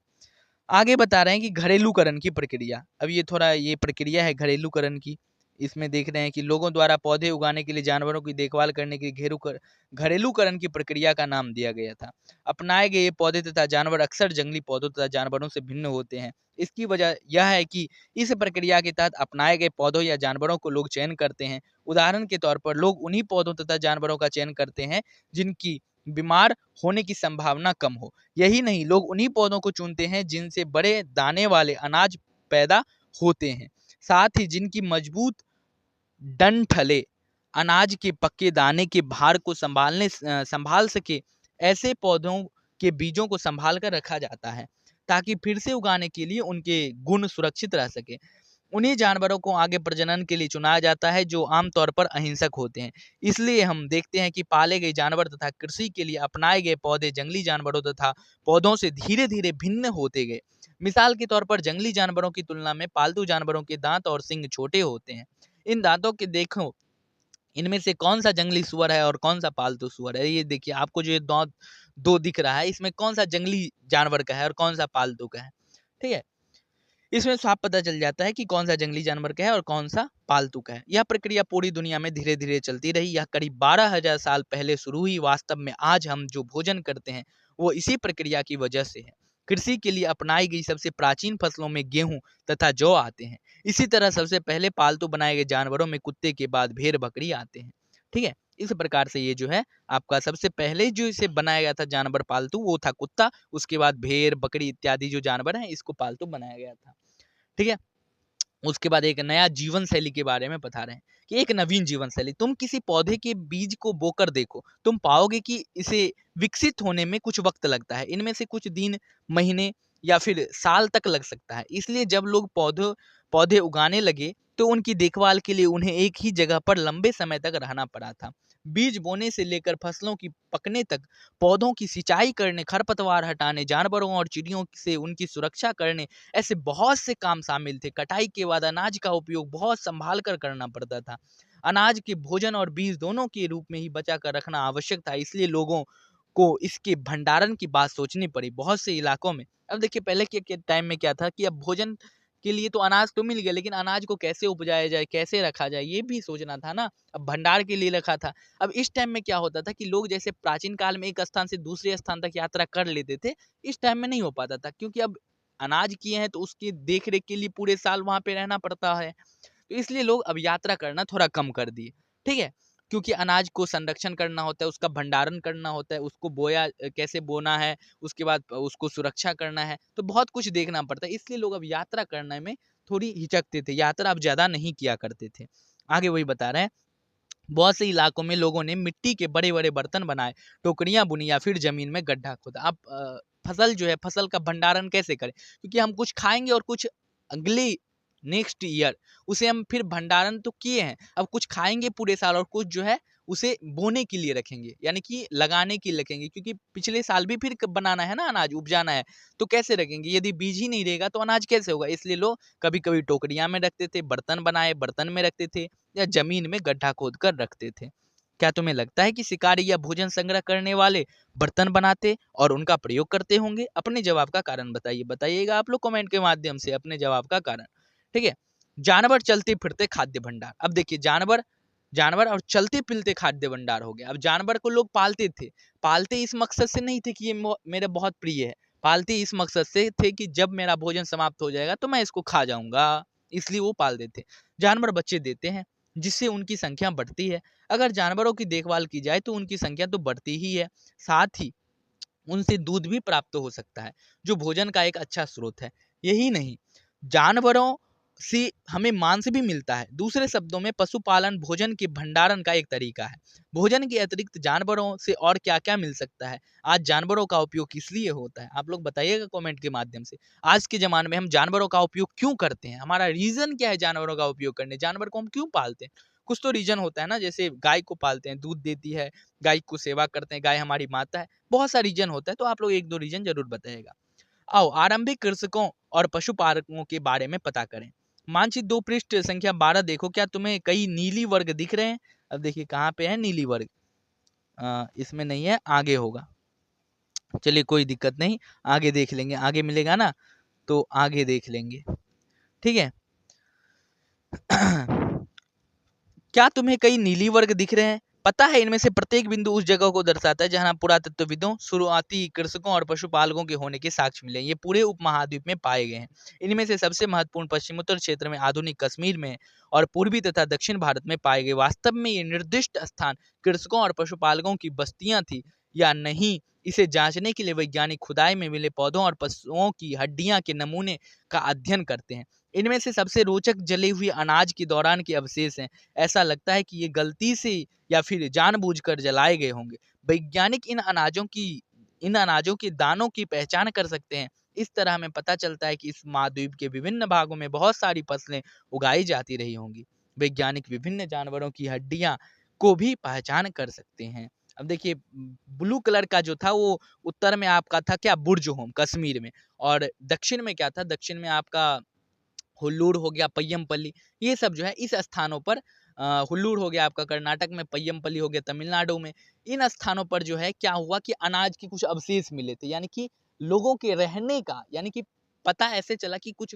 आगे बता रहे हैं कि घरेलूकरण की प्रक्रिया। अब ये प्रक्रिया है घरेलूकरण की। इसमें देख रहे हैं कि लोगों द्वारा पौधे उगाने के लिए जानवरों की देखभाल करने के लिए घरेलूकरण की प्रक्रिया का नाम दिया गया था। अपनाए गए ये पौधे तथा जानवर अक्सर जंगली पौधों तथा जानवरों से भिन्न होते हैं। इसकी वजह यह है कि इस प्रक्रिया के तहत अपनाए गए पौधों या जानवरों को लोग चयन करते हैं। उदाहरण के तौर पर लोग उन्हीं पौधों तथा जानवरों का चयन करते हैं जिनकी बीमार होने की संभावना कम हो। यही नहीं, लोग उन्हीं पौधों को चुनते हैं जिनसे बड़े दाने वाले अनाज पैदा होते हैं। साथ ही जिनकी मजबूत डंठले अनाज के पक्के दाने के भार को संभाल सके, ऐसे पौधों के बीजों को संभाल कर रखा जाता है ताकि फिर से उगाने के लिए उनके गुण सुरक्षित रह सके। उन्हीं जानवरों को आगे प्रजनन के लिए चुना जाता है जो आमतौर पर अहिंसक होते हैं। इसलिए हम देखते हैं कि पाले गए जानवर तथा कृषि के लिए अपनाए गए पौधे जंगली जानवरों तथा पौधों से धीरे धीरे भिन्न होते गए। मिसाल के तौर पर जंगली जानवरों की तुलना में पालतू जानवरों के दांत और सींग छोटे होते हैं। इन दांतों के देखो, इनमें से कौन सा जंगली सुअर है और कौन सा पालतू सुअर है। ये देखिए, आपको जो ये दांत दो दिख रहा है, इसमें कौन सा जंगली जानवर का है और कौन सा पालतू का है। ठीक है, इसमें साफ पता चल जाता है कि कौन सा जंगली जानवर का है और कौन सा पालतू का है। यह प्रक्रिया पूरी दुनिया में धीरे धीरे चलती रही। यह करीब 12,000 साल पहले शुरू हुई। वास्तव में आज हम जो भोजन करते हैं वो इसी प्रक्रिया की वजह से है। कृषि के लिए अपनाई गई सबसे प्राचीन फसलों में गेहूं तथा जौ आते हैं। इसी तरह सबसे पहले पालतू बनाए गए जानवरों में कुत्ते के बाद भेड़, बकरी आते हैं। ठीक है, इस प्रकार से ये जो है आपका सबसे पहले जो इसे बनाया गया था जानवर पालतू, वो था कुत्ता। उसके बाद भेड़, बकरी इत्यादि जो जानवर हैं इसको पालतू बनाया गया था। ठीक है, उसके बाद एक नया जीवन शैली के बारे में बता रहे हैं कि एक नवीन जीवन शैली। तुम किसी पौधे के बीज को बोकर देखो, तुम पाओगे कि इसे विकसित होने में कुछ वक्त लगता है। इनमें से कुछ दिन, महीने या फिर साल तक लग सकता है। इसलिए जब लोग पौधे पौधे उगाने लगे तो उनकी देखभाल के लिए उन्हें एक ही जगह पर लंबे समय तक रहना पड़ा था। बीज बोने से लेकर फसलों की पकने तक, पौधों की सिंचाई करने, खरपतवार हटाने, जानवरों और चिड़ियों से उनकी सुरक्षा करने, ऐसे बहुत से काम शामिल थे। कटाई के बाद अनाज का उपयोग बहुत संभाल कर करना पड़ता था। अनाज के भोजन और बीज दोनों के रूप में ही बचा कर रखना आवश्यक था। इसलिए लोगों को इसके भंडारण की बात सोचनी पड़ी बहुत से इलाकों में। अब देखिए, पहले के टाइम में क्या था कि अब भोजन के लिए तो अनाज तो मिल गया, लेकिन अनाज को कैसे उपजाया जाए, कैसे रखा जाए, ये भी सोचना था ना। अब भंडार के लिए रखा था। अब इस टाइम में क्या होता था कि लोग जैसे प्राचीन काल में एक स्थान से दूसरे स्थान तक यात्रा कर लेते थे, इस टाइम में नहीं हो पाता था, क्योंकि अब अनाज किए हैं तो उसकी देख रेख के लिए पूरे साल वहां पे रहना पड़ता है। तो इसलिए लोग अब यात्रा करना थोड़ा कम कर दिए। ठीक है, क्योंकि अनाज को संरक्षण करना होता है, उसका भंडारण करना होता है, उसको कैसे बोना है, उसके बाद उसको सुरक्षा करना है, तो बहुत कुछ देखना पड़ता है। इसलिए लोग अब यात्रा करने में थोड़ी हिचकते थे, यात्रा अब ज्यादा नहीं किया करते थे। आगे वही बता रहे हैं, बहुत से इलाकों में लोगों ने मिट्टी के बड़े बड़े बर्तन बनाए, टोकरियां बुनी या फिर जमीन में गड्ढा खोदा। अब फसल जो है, फसल का भंडारण कैसे करें, क्योंकि हम कुछ खाएंगे और कुछ अगले नेक्स्ट ईयर उसे हम फिर भंडारण तो किए हैं, अब कुछ खाएंगे पूरे साल और कुछ जो है उसे बोने के लिए रखेंगे, यानी कि लगाने के लिए रखेंगे, क्योंकि पिछले साल भी फिर बनाना है ना, अनाज उपजाना है, तो कैसे रखेंगे? यदि बीज ही नहीं रहेगा तो अनाज कैसे होगा? इसलिए लोग कभी कभी टोकरियां में रखते थे, बर्तन बनाए बर्तन में रखते थे, या जमीन में गड्ढा खोद कर रखते थे। क्या तुम्हें लगता है कि शिकारी या भोजन संग्रह करने वाले बर्तन बनाते और उनका प्रयोग करते होंगे? अपने जवाब का कारण बताइए, बताइएगा आप लोग कमेंट के माध्यम से अपने जवाब का कारण। ठीक है। जानवर चलते फिरते खाद्य भंडार। अब देखिए, जानवर जानवर और चलते फिरते खाद्य भंडार हो गया। अब जानवर को लोग पालते थे, पालते इस मकसद से नहीं थे कि ये मेरे बहुत प्रिय है, पालते इस मकसद से थे कि जब मेरा भोजन समाप्त हो जाएगा तो मैं इसको खा जाऊंगा, इसलिए वो पालते थे। जानवर बच्चे देते हैं, जिससे उनकी संख्या बढ़ती है। अगर जानवरों की देखभाल की जाए तो उनकी संख्या तो बढ़ती ही है, साथ ही उनसे दूध भी प्राप्त हो सकता है, जो भोजन का एक अच्छा स्रोत है। यही नहीं, जानवरों से हमें मांस भी मिलता है। दूसरे शब्दों में पशुपालन भोजन के भंडारण का एक तरीका है। भोजन के अतिरिक्त जानवरों से और क्या क्या मिल सकता है? आज जानवरों का उपयोग किस लिए होता है? आप लोग बताइएगा कमेंट के माध्यम से। आज के ज़माने में हम जानवरों का उपयोग क्यों करते हैं? हमारा रीज़न क्या है जानवरों का उपयोग करने? जानवर को हम क्यों पालते हैं? कुछ तो रीज़न होता है ना, जैसे गाय को पालते हैं, दूध देती है, गाय को सेवा करते हैं, गाय हमारी माता है। बहुत सा रीज़न होता है, तो आप लोग 1-2 रीज़न ज़रूर बताइएगा। आओ आरंभिक कृषकों और पशुपालकों के बारे में पता करें। मानचित्र 2 पृष्ठ संख्या 12 देखो, क्या तुम्हें कई नीली वर्ग दिख रहे हैं? अब देखिए कहाँ पे है नीली वर्ग, इसमें नहीं है, आगे होगा। चलिए कोई दिक्कत नहीं, आगे देख लेंगे, आगे मिलेगा ना तो आगे देख लेंगे। ठीक है। क्या तुम्हें कई नीली वर्ग दिख रहे हैं? पता है इनमें से प्रत्येक बिंदु उस जगह को दर्शाता है जहां पुरातत्वविदों, शुरुआती कृषकों और पशुपालकों के होने के साक्ष्य मिले। ये पूरे उपमहाद्वीप में पाए गए हैं। इनमें से सबसे महत्वपूर्ण पश्चिमोत्तर क्षेत्र में आधुनिक कश्मीर में और पूर्वी तथा दक्षिण भारत में पाए गए। वास्तव में ये निर्दिष्ट स्थान कृषकों और पशुपालकों की बस्तियां थी या नहीं, इसे जांचने के लिए वैज्ञानिक खुदाई में मिले पौधों और पशुओं की हड्डियां के नमूने का अध्ययन करते हैं। इनमें से सबसे रोचक जले हुए अनाज के दौरान के अवशेष हैं। ऐसा लगता है कि ये गलती से या फिर जानबूझकर जलाए गए होंगे। वैज्ञानिक इन अनाजों के दानों की पहचान कर सकते हैं। इस तरह हमें पता चलता है कि इस महाद्वीप के विभिन्न भागों में बहुत सारी फसलें उगाई जाती रही होंगी। वैज्ञानिक विभिन्न जानवरों की हड्डियां को भी पहचान कर सकते हैं। अब देखिए, ब्लू कलर का जो था वो उत्तर में आपका था क्या, बुर्ज होम कश्मीर में, और दक्षिण में क्या था, दक्षिण में आपका हुल्लूर हो गया, पय्यमपल्ली, ये सब जो है इस स्थानों पर, हुल्लूर हो गया आपका कर्नाटक में, पय्यमपल्ली हो गया तमिलनाडु में। इन स्थानों पर जो है क्या हुआ कि अनाज के कुछ अवशेष मिले थे, यानी कि लोगों के रहने का, यानी कि पता ऐसे चला कि कुछ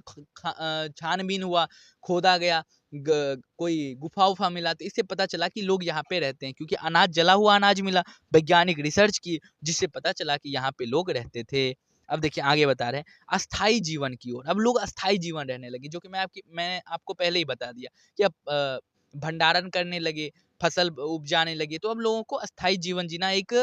छानबीन हुआ, खोदा गया, कोई गुफा उफा मिला, तो इससे पता चला कि लोग यहाँ पे रहते हैं, क्योंकि अनाज जला हुआ अनाज मिला। वैज्ञानिक रिसर्च की, जिससे पता चला कि यहाँ पे लोग रहते थे। अब देखिए आगे बता रहे हैं अस्थाई जीवन की ओर। अब लोग अस्थाई जीवन रहने लगे, जो कि मैं आपको पहले ही बता दिया कि अब भंडारण करने लगे, फसल उपजाने लगे, तो अब लोगों को अस्थाई जीवन जीना एक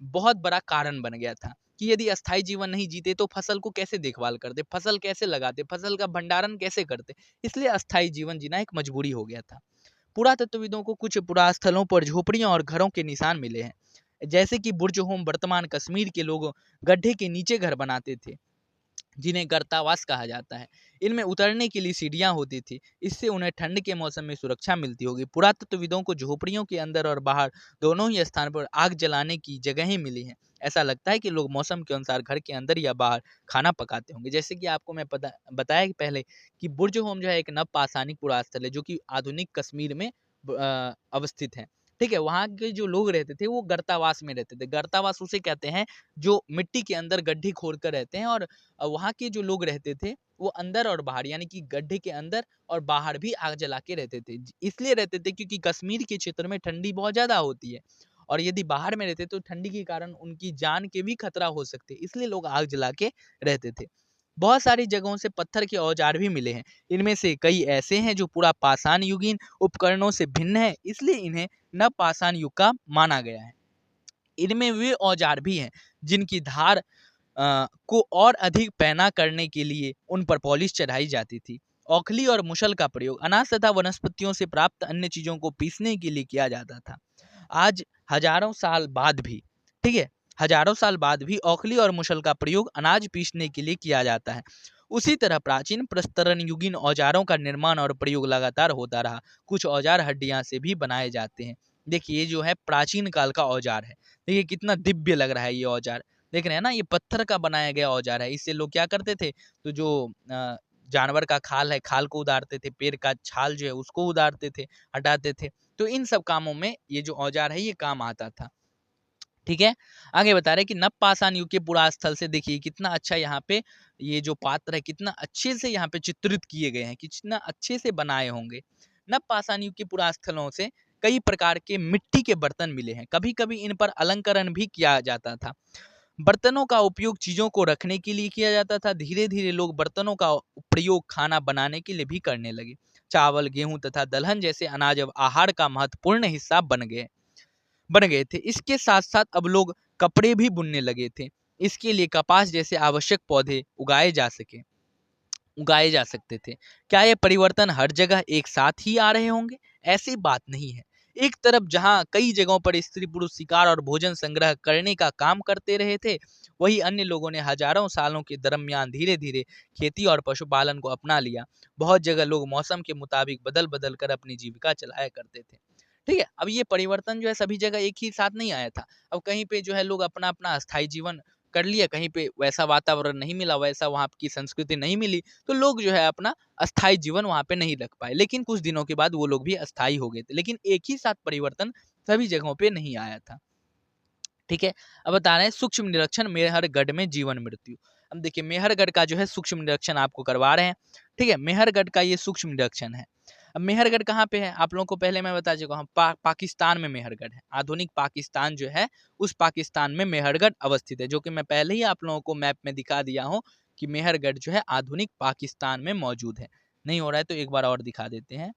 बहुत बड़ा कारण बन गया था कि यदि अस्थाई जीवन नहीं जीते तो फसल को कैसे देखभाल करते, फसल कैसे लगाते, फसल का भंडारण कैसे करते। इसलिए अस्थाई जीवन जीना एक मजबूरी हो गया था। पुरातत्वविदों को कुछ पुरास्थलों पर झोपड़ियां और घरों के निशान मिले हैं, जैसे कि बुर्ज-होम वर्तमान कश्मीर के लोग गड्ढे के नीचे घर बनाते थे, जिन्हें गर्तावास कहा जाता है। इनमें उतरने के लिए सीढ़ियां होती थी, इससे उन्हें ठंड के मौसम में सुरक्षा मिलती होगी। पुरातत्वविदों को झोपड़ियों के अंदर और बाहर दोनों ही स्थान पर आग जलाने की जगहें मिली हैं। ऐसा लगता है कि लोग मौसम के अनुसार घर के अंदर या बाहर खाना पकाते होंगे। जैसे कि आपको मैं बताया कि पहले कि बुर्ज होम जो है एक नवपाषाणिक पुरास्थल है, जो कि आधुनिक कश्मीर में अवस्थित है। ठीक है, वहाँ के जो लोग रहते थे वो गर्तावास में रहते थे। गर्तावास उसे कहते हैं जो मिट्टी के अंदर गड्ढे खोद कर रहते हैं, और वहाँ के जो लोग रहते थे वो अंदर और बाहर, यानी कि गड्ढे के अंदर और बाहर भी आग जला के रहते थे। इसलिए रहते थे क्योंकि कश्मीर के क्षेत्र में ठंडी बहुत ज़्यादा होती है, और यदि बाहर में रहते तो ठंडी के कारण उनकी जान के भी खतरा हो सकते, इसलिए लोग आग जला के रहते थे। बहुत सारी जगहों से पत्थर के औजार भी मिले हैं। इनमें से कई ऐसे हैं जो पूरा पाषाण युगीन उपकरणों से भिन्न है, इसलिए इन्हें नवपाषाण युग का माना गया है। इनमें वे औजार भी हैं जिनकी धार को और अधिक पैना करने के लिए उन पर पॉलिश चढ़ाई जाती थी। औखली और मुशल का प्रयोग अनाज तथा वनस्पतियों से प्राप्त अन्य चीजों को पीसने के लिए किया जाता था। आज हजारों साल बाद भी, ठीक है, हजारों साल बाद भी औखली और मुशल का प्रयोग अनाज पीसने के लिए किया जाता है। उसी तरह प्राचीन प्रस्तरण युगीन औजारों का निर्माण और प्रयोग लगातार होता रहा। कुछ औजार हड्डियां से भी बनाए जाते हैं। देखिए ये जो है प्राचीन काल का औजार है। देखिए कितना दिव्य लग रहा है ये औजार। देख रहे हैं ना, ये पत्थर का बनाया गया औजार है। इससे लोग क्या करते थे, तो जो जानवर का खाल है, खाल को उतारते थे, पेड़ का छाल जो है उसको उतारते थे, हटाते थे। तो इन सब कामों में ये जो औजार है ये काम आता था। ठीक है, आगे बता रहे हैं कि नवपाषाण युग के पुरास्थल से देखिए कितना अच्छा यहाँ पे ये जो पात्र है कितना अच्छे से यहाँ पे चित्रित किए गए हैं, कितना अच्छे से बनाए होंगे। नवपाषाण युग के पुरास्थलों से कई प्रकार के मिट्टी के बर्तन मिले हैं। कभी कभी इन पर अलंकरण भी किया जाता था। बर्तनों का उपयोग चीजों को रखने के लिए किया जाता था। धीरे धीरे लोग बर्तनों का प्रयोग खाना बनाने के लिए भी करने लगे। चावल, गेहूं तथा दलहन जैसे अनाज अब आहार का महत्वपूर्ण हिस्सा बन गए थे। इसके साथ साथ अब लोग कपड़े भी बुनने लगे थे। इसके लिए कपास जैसे आवश्यक पौधे उगाए जा सकते थे। क्या ये परिवर्तन हर जगह एक साथ ही आ रहे होंगे? ऐसी बात नहीं है। एक तरफ जहां कई जगहों पर स्त्री पुरुष शिकार और भोजन संग्रह करने का काम करते रहे थे, वहीं अन्य लोगों ने हजारों सालों के दरमियान धीरे धीरे खेती और पशुपालन को अपना लिया। बहुत जगह लोग मौसम के मुताबिक बदल बदल कर अपनी जीविका चलाया करते थे। ठीक है, अब ये परिवर्तन जो है सभी जगह एक ही साथ नहीं आया था। अब कहीं पे जो है लोग अपना अपना अस्थायी जीवन कर लिया, कहीं पे वैसा वातावरण नहीं मिला, वैसा वहाँ की संस्कृति नहीं मिली, तो लोग जो है अपना अस्थायी जीवन वहाँ पे नहीं रख पाए। लेकिन कुछ दिनों के बाद वो लोग भी अस्थायी हो गए थे, लेकिन एक ही साथ परिवर्तन सभी जगहों पे नहीं आया था। ठीक है, अब बता रहे हैं सूक्ष्म निरीक्षण मेहरगढ़ में जीवन मृत्यु। अब देखिए मेहरगढ़ का जो है सूक्ष्म निरीक्षण आपको करवा रहे हैं। ठीक है, मेहरगढ़ का ये सूक्ष्म निरीक्षण है। अब मेहरगढ़ कहाँ पे है, आप लोगों को पहले मैं बता चुका हूँ, पाकिस्तान में मेहरगढ़ है। आधुनिक पाकिस्तान जो है उस पाकिस्तान में मेहरगढ़ अवस्थित है, जो कि मैं पहले ही आप लोगों को मैप में दिखा दिया हूँ कि मेहरगढ़ जो है आधुनिक पाकिस्तान में मौजूद है। नहीं हो रहा है तो एक बार और दिखा देते हैं।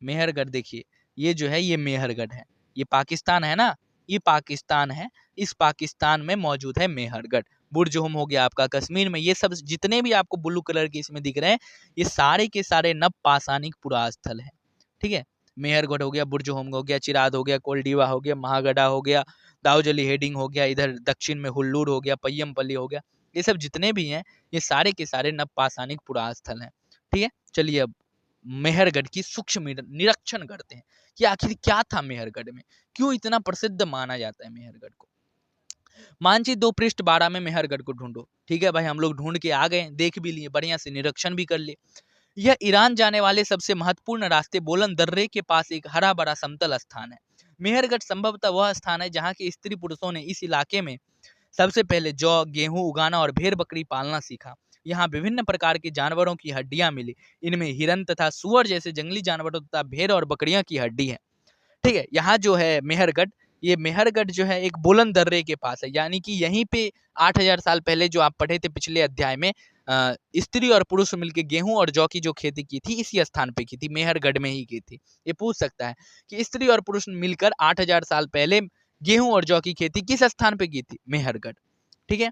मेहरगढ़ देखिए, ये जो है ये मेहरगढ़ है। ये पाकिस्तान है ना, ये पाकिस्तान है। इस पाकिस्तान में मौजूद है मेहरगढ़। बुर्ज होम हो गया आपका कश्मीर में। ये सब जितने भी आपको ब्लू कलर के इसमें दिख रहे हैं, ये सारे के सारे नवपाषाणिक पुरास्थल है। ठीक है, मेहरगढ़ हो गया, बुर्ज होम हो गया, चिराद हो गया, कोलडीवा हो गया, महागढ़ा हो गया, दाऊजली हेडिंग हो गया, इधर दक्षिण में हुल्लूर हो गया, पय्यमपल्ली हो गया। ये सब जितने भी हैं ये सारे के सारे नवपाषाणिक पुरास्थल हैं। ठीक है, चलिए अब मेहरगढ़ की सूक्ष्म निरीक्षण करते हैं कि आखिर क्या था मेहरगढ़ में, क्यों इतना प्रसिद्ध माना जाता है मेहरगढ़ को। मानचित्र 2 पृष्ठ 12 में मेहरगढ़ को ढूंढो। ठीक है भाई, हम लोग ढूंढ के आ गए, देख भी लिए, बढ़िया से निरीक्षण भी कर लिए। यह ईरान जाने वाले सबसे महत्वपूर्ण रास्ते बोलन दर्रे के पास एक हरा भरा समतल स्थान है। मेहरगढ़ संभवतः वह स्थान है जहाँ के स्त्री पुरुषों ने इस इलाके में सबसे पहले जौ, गेहूं उगाना और भेड़ बकरी पालना सीखा। यहाँ विभिन्न प्रकार के जानवरों की हड्डियां मिली। इनमें हिरन तथा सुअर जैसे जंगली जानवरों तथा भेड़ और बकरियां की हड्डी है। ठीक है, यहाँ जो है मेहरगढ़, ये मेहरगढ़ जो है एक बुलंद दर्रे के पास है, यानी कि यहीं पे 8000 साल पहले जो आप पढ़े थे पिछले अध्याय में, स्त्री और पुरुष मिलकर गेहूं और जौ की जो खेती की थी इसी स्थान पे की थी, मेहरगढ़ में ही की थी। ये पूछ सकता है कि स्त्री और पुरुष मिलकर 8000 साल पहले गेहूं और जौ की खेती किस स्थान पे की थी? मेहरगढ़। ठीक है,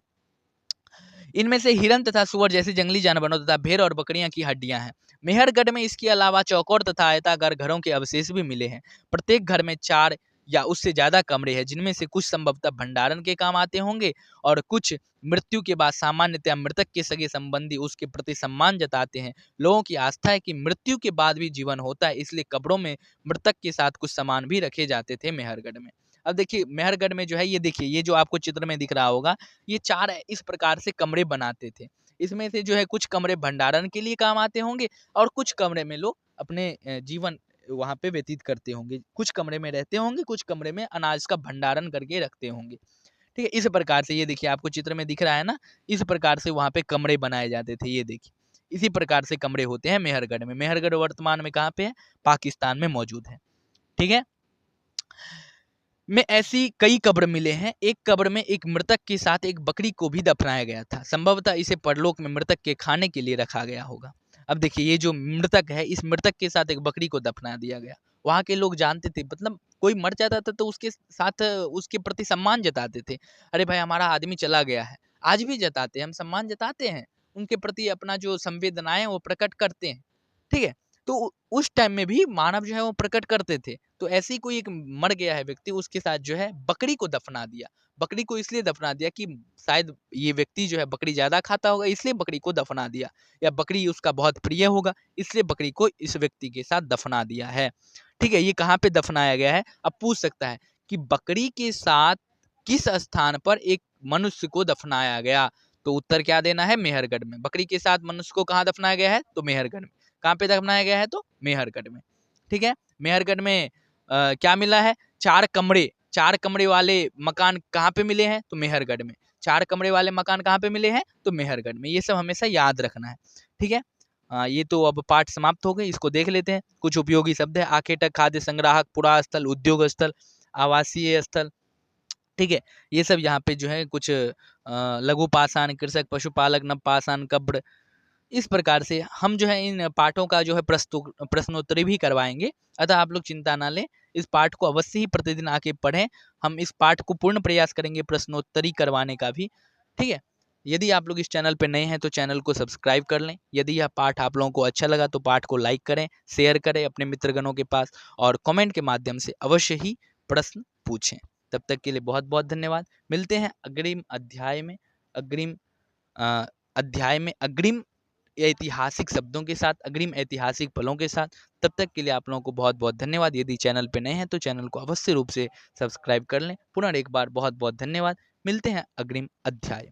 इनमें से हिरन तथा सुअर जैसे जंगली जानवरों तथा भेड़ और बकरियां की हड्डियां हैं। मेहरगढ़ में इसके अलावा चौकोर तथा आयताकार घरों के अवशेष भी मिले हैं। प्रत्येक घर में 4 या उससे ज्यादा कमरे हैं, जिनमें से कुछ संभवतः भंडारण के काम आते होंगे और कुछ मृत्यु के बाद सामान्यतया मृतक के सगे संबंधी उसके प्रति सम्मान जताते हैं। लोगों की आस्था है कि मृत्यु के बाद भी जीवन होता है, इसलिए कब्रों में मृतक के साथ कुछ सामान भी रखे जाते थे मेहरगढ़ में। अब देखिए मेहरगढ़ में जो है ये देखिए, ये जो आपको चित्र में दिख रहा होगा, ये 4 इस प्रकार से कमरे बनाते थे। इसमें से जो है कुछ कमरे भंडारण के लिए काम आते होंगे और कुछ कमरे में लोग अपने जीवन वहाँ पे व्यतीत करते होंगे। कुछ कमरे में रहते होंगे, कुछ कमरे में अनाज का भंडारण करके रखते होंगे। ठीक है, इस प्रकार से ये देखिए आपको चित्र में दिख रहा है ना, इस प्रकार से वहाँ पे कमरे बनाए जाते थे। ये देखिए इसी प्रकार से कमरे होते हैं मेहरगढ़ में। मेहरगढ़ वर्तमान में कहाँ पे है? पाकिस्तान में मौजूद है। ठीक है, में ऐसी कई कब्र मिले हैं। एक कब्र में एक मृतक के साथ एक बकरी को भी दफनाया गया था। संभवतः इसे परलोक में मृतक के खाने के लिए रखा गया होगा। अब देखिए ये जो मृतक है, इस मृतक के साथ एक बकरी को दफना दिया गया। वहाँ के लोग जानते थे, मतलब कोई मर जाता था तो उसके साथ उसके प्रति सम्मान जताते थे। अरे भाई हमारा आदमी चला गया है, आज भी जताते हैं, हम सम्मान जताते हैं उनके प्रति, अपना जो संवेदनाएं वो प्रकट करते हैं। ठीक है, तो उस टाइम में भी मानव जो है वो प्रकट करते थे। तो ऐसे ही कोई एक मर गया है व्यक्ति, उसके साथ जो है बकरी को दफना दिया। बकरी को इसलिए दफना दिया कि शायद ये व्यक्ति जो है बकरी ज्यादा खाता होगा, इसलिए बकरी को दफना दिया, या बकरी उसका बहुत प्रिय होगा इसलिए बकरी को इस व्यक्ति के साथ दफना दिया है। ठीक है, ये कहाँ पे दफनाया गया है। अब पूछ सकता है कि बकरी के साथ किस स्थान पर एक मनुष्य को दफनाया गया, तो उत्तर क्या देना है, मेहरगढ़ में। बकरी के साथ मनुष्य को कहाँ दफनाया गया है, तो मेहरगढ़ में। कहाँ पे दफनाया गया है, तो मेहरगढ़ में। ठीक है, मेहरगढ़ में क्या मिला है, 4 कमरे वाले मकान कहाँ पे मिले हैं, तो मेहरगढ़ में। 4 कमरे वाले मकान कहाँ पे मिले हैं, तो मेहरगढ़ में। ये सब हमेशा याद रखना है। ठीक है, ये तो अब पाठ समाप्त हो गए, इसको देख लेते हैं। कुछ उपयोगी शब्द है, आखेटक, खाद्य संग्राहक, पुरा स्थल, उद्योग स्थल, आवासीय स्थल। ठीक है, ये सब यहाँ पे जो है कुछ लघु पाषाण, कृषक, पशुपालक, नवपाषाण, कब्र, इस प्रकार से हम जो है इन पाठों का जो है प्रश्नोत्तरी भी करवाएंगे। अतः आप लोग चिंता ना लें, इस पाठ को अवश्य ही प्रतिदिन आके पढ़ें। हम इस पाठ को पूर्ण प्रयास करेंगे प्रश्नोत्तरी करवाने का भी। ठीक है, यदि आप लोग इस चैनल पे नए हैं तो चैनल को सब्सक्राइब कर लें। यदि यह पाठ आप लोगों को अच्छा लगा तो पाठ को लाइक करें, शेयर करें अपने मित्रगणों के पास, और कमेंट के माध्यम से अवश्य ही प्रश्न पूछें। तब तक के लिए बहुत बहुत धन्यवाद। मिलते हैं अग्रिम अध्याय में, अग्रिम अग्रिम ऐतिहासिक शब्दों के साथ, अग्रिम ऐतिहासिक पलों के साथ। तब तक के लिए आप लोगों को बहुत बहुत धन्यवाद। यदि चैनल पे नए हैं तो चैनल को अवश्य रूप से सब्सक्राइब कर लें। पुनः एक बार बहुत बहुत धन्यवाद। मिलते हैं अग्रिम अध्याय।